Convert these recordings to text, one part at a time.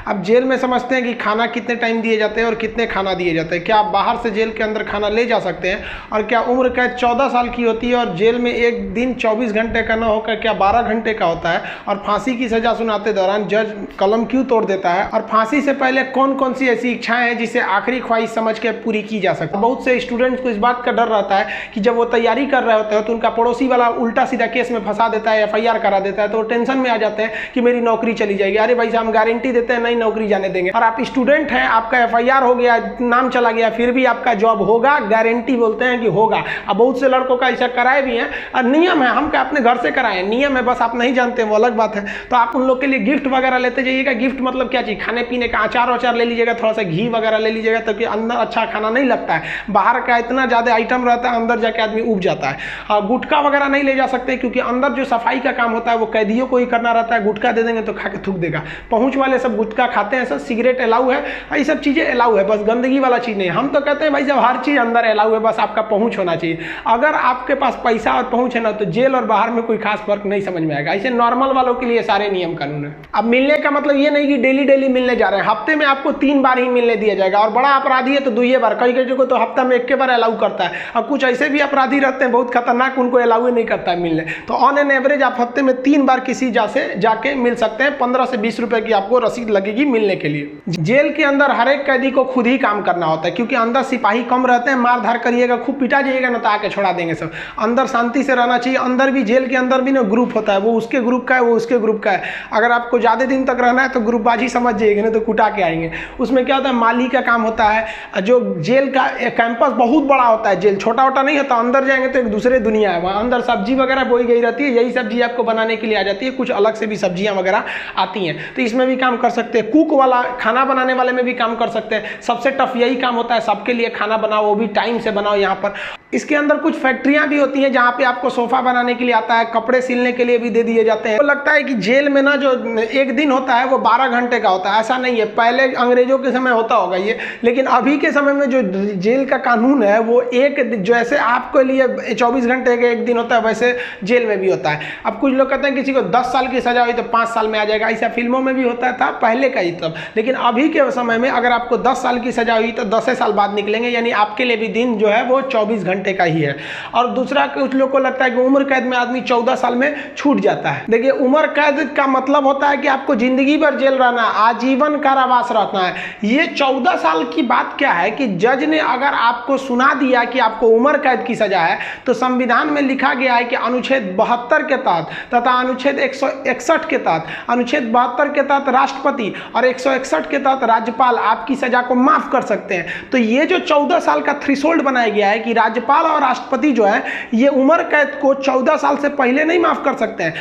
अब जेल में समझते हैं कि खाना कितने टाइम दिए जाते हैं और कितने खाना दिए जाते हैं। क्या आप बाहर से जेल के अंदर खाना ले जा सकते हैं? और क्या उम्र कैद 14 साल की होती है और जेल में एक दिन 24 घंटे का न होकर क्या 12 घंटे का होता है? और फांसी की सजा सुनाते दौरान जज कलम क्यों तोड़ देता है? और फांसी से पहले कौन कौन सी ऐसी इच्छाएं हैं जिसे आखिरी ख्वाहिश समझ के पूरी की जा सकती है? बहुत से स्टूडेंट्स को इस बात का डर रहता है कि जब वो तैयारी कर रहे होते हैं तो उनका पड़ोसी वाला उल्टा सीधा केस में फंसा देता है, FIR करा देता है, तो वो टेंशन में आ जाते हैं कि मेरी नौकरी चली जाएगी। अरे भाई साहब, हम गारंटी देते हैं नहीं नौकरी जाने देंगे। और आप स्टूडेंट हैं, आपका FIR हो गया, नाम चला गया, फिर भी आपका जॉब होगा, गारंटी बोलते हैं कि होगा। अब बहुत से लड़कों का ऐसा कराए भी हैं और नियम है, हम क्या अपने घर से कराए, नियम है, बस आप नहीं जानते वो अलग बात है। तो आप उन लोग के लिए गिफ्ट वगैरह लेते जाइएगा। गिफ्ट मतलब क्या चीज़? खाने पीने का अचार वचार ले लीजिएगा, थोड़ा सा घी वगैरह ले लीजिएगा, ताकि अंदर अच्छा खाना नहीं लगता है। बाहर का इतना ज़्यादा आइटम रहता है, अंदर जाके आदमी उब जाता है। गुटखा वगैरह नहीं ले जा सकते, क्योंकि अंदर जो सफाई का काम होता है वो कैदियों को ही करना रहता है। गुटखा दे देंगे तो खा के थूक देगा। पहुँच वाले सब गुटखा खाते हैं, सब सिगरेट अलाउ है, ये सब चीज़ें अलाउ है, बस गंदगी वाला चीज़ नहीं। हम तो कहते हैं भाई जब हर चीज़ अंदर अलाउ है, बस आपका पहुँच होना चाहिए। अगर आपके पास पैसा और पहुँच है ना, तो जेल और बाहर में कोई खास फर्क नहीं समझ में आएगा। ऐसे नॉर्मल वालों के लिए सारे नियम कानून है। अब मिलने का मतलब ये नहीं कि डेली डेली मिलने जा रहे हैं, हफ्ते में आपको 3 बार ही मिलने दिया जाएगा। और बड़ा अपराधी है तो 2 बार, कई कई को तो हफ्ता में 1 बार अलाउ करता है। और कुछ ऐसे भी अपराधी रहते हैं बहुत खतरनाक, उनको अलाउ नहीं करता है मिलने। तो ऑन एन एवरेज आप हफ्ते में 3 बार किसी जाके मिल सकते हैं। 15 से 20 रुपए की आपको रसीद लगेगी मिलने के लिए। जेल के अंदर हर एक कैदी को खुद ही काम करना होता है, क्योंकि अंदर सिपाही कम रहते हैं। मार धार करिएगा, खूब पिटा जाइएगा ना, तो आके छोड़ा देंगे सब। अंदर शांति से रहना चाहिए। अंदर भी, जेल के अंदर भी ना ग्रुप होता है, वो उसके ग्रुप का है, वो उसके ग्रुप का है। अगर आपको ज़्यादा दिन तक रहना है तो ग्रुपबाजी समझ जाइएगा, ना तो कुटा के आएंगे। उसमें क्या होता है, माली का काम होता है। जो जेल का कैंपस बहुत बड़ा होता है, जेल छोटा छोटा नहीं होता। अंदर जाएंगे तो एक दूसरे दुनिया है। वहाँ अंदर सब्जी वगैरह बोई गई रहती है, यही सब्जी आपको बनाने के लिए आ जाती है। कुछ अलग से भी सब्जियां वगैरह आती हैं, तो इसमें भी काम कर सकते हैं। कुक वाला, खाना बनाने वाले में भी काम कर सकते हैं। सबसे टफ यही काम होता है, सबके लिए खाना बनाओ, वो भी टाइम से बनाओ। यहाँ पर इसके अंदर कुछ फैक्ट्रियां भी होती हैं जहाँ पे आपको सोफा बनाने के लिए आता है, कपड़े सिलने के लिए भी दे दिए जाते हैं। तो लगता है कि जेल में ना जो एक दिन होता है वो 12 घंटे का होता है, ऐसा नहीं है। पहले अंग्रेजों के समय होता होगा ये, लेकिन अभी के समय में जो जेल का कानून है वो जैसे आपके लिए 24 घंटे का एक दिन होता है, वैसे जेल में भी होता है। अब कुछ लोग कहते हैं किसी को 10 साल की सजा हुई तो 5 साल में आ जाएगा, ऐसा फिल्मों में भी होता था पहले का ही तब। लेकिन अभी के समय में अगर आपको 10 साल की सजा हुई तो 10 साल बाद निकलेंगे, यानी आपके लिए भी दिन जो है वो 24 घंटे का ही है। और दूसरा, कुछ लोग को लगता है कि उम्र कैद में आदमी 14 साल में छूट जाता है। देखिए, उम्र कैद का मतलब होता है कि आपको जिंदगी भर जेल रहना, आजीवन कारावास रहना है। ये 14 साल की बात क्या है कि जज ने अगर आपको सुना दिया कि आपको उम्र कैद की सजा है, तो संविधान में लिखा गया है कि अनुच्छेद 72 के तहत तथा अनुच्छेद 161 के तहत, अनुच्छेद 72 के तहत राष्ट्रपति और 161 के तहत राज्यपाल आपकी सजा को माफ कर सकते हैं। तो ये जो 14 साल का थ्रेशोल्ड बनाया गया है कि राज्यपाल और राष्ट्रपति जो है ये उम्र कैद को 14 साल से पहले नहीं माफ कर सकते हैं।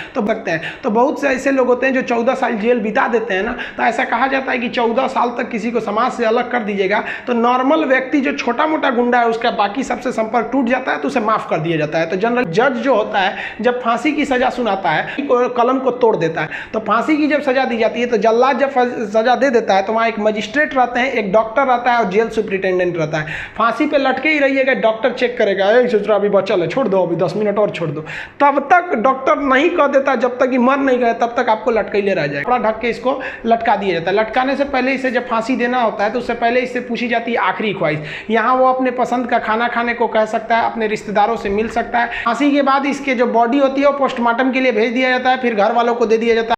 तो बहुत से ऐसे लोग होते हैं जो 14 साल जेल बिता देते हैं ना, तो ऐसा कहा जाता है कि 14 साल तक किसी को समाज से अलग कर दीजिएगा तो नॉर्मल व्यक्ति जो छोटा मोटा गुंडा है उसका बाकी सबसे संपर्क टूट जाता है, तो उसे माफ कर दिया जाता है। तो जनरल जज जो होता है जब फांसी की सजा सुनाता है, कलम को तोड़ देता है। तो फांसी की जब सजा दी जाती है तो जल्लाद जब सजा दे देता है तो वहाँ एक मजिस्ट्रेट रहते हैं, एक डॉक्टर रहता है और जेल सुप्रिटेंडेंट रहता है। फांसी पे लटके ही रहिएगा, डॉक्टर चेक करेगा, सोचरा अभी बचल है, छोड़ दो, अभी 10 मिनट और छोड़ दो। तब तक डॉक्टर नहीं कह देता, जब तक कि मर नहीं गए तब तक आपको लटकैले रह जाए। कपड़ा ढक के इसको लटका दिया जाता है। लटकाने से पहले इसे जब फांसी देना होता है तो उससे पहले इससे पूछी जाती है आखिरी ख्वाहिश। यहाँ वो अपने पसंद का खाना खाने को कह सकता है, अपने रिश्तेदारों से मिल सकता है। फांसी के बाद इसके जो बॉडी होती है वो पोस्टमार्टम के लिए भेज दिया जाता है, फिर घर वालों को दे दिया जाता है।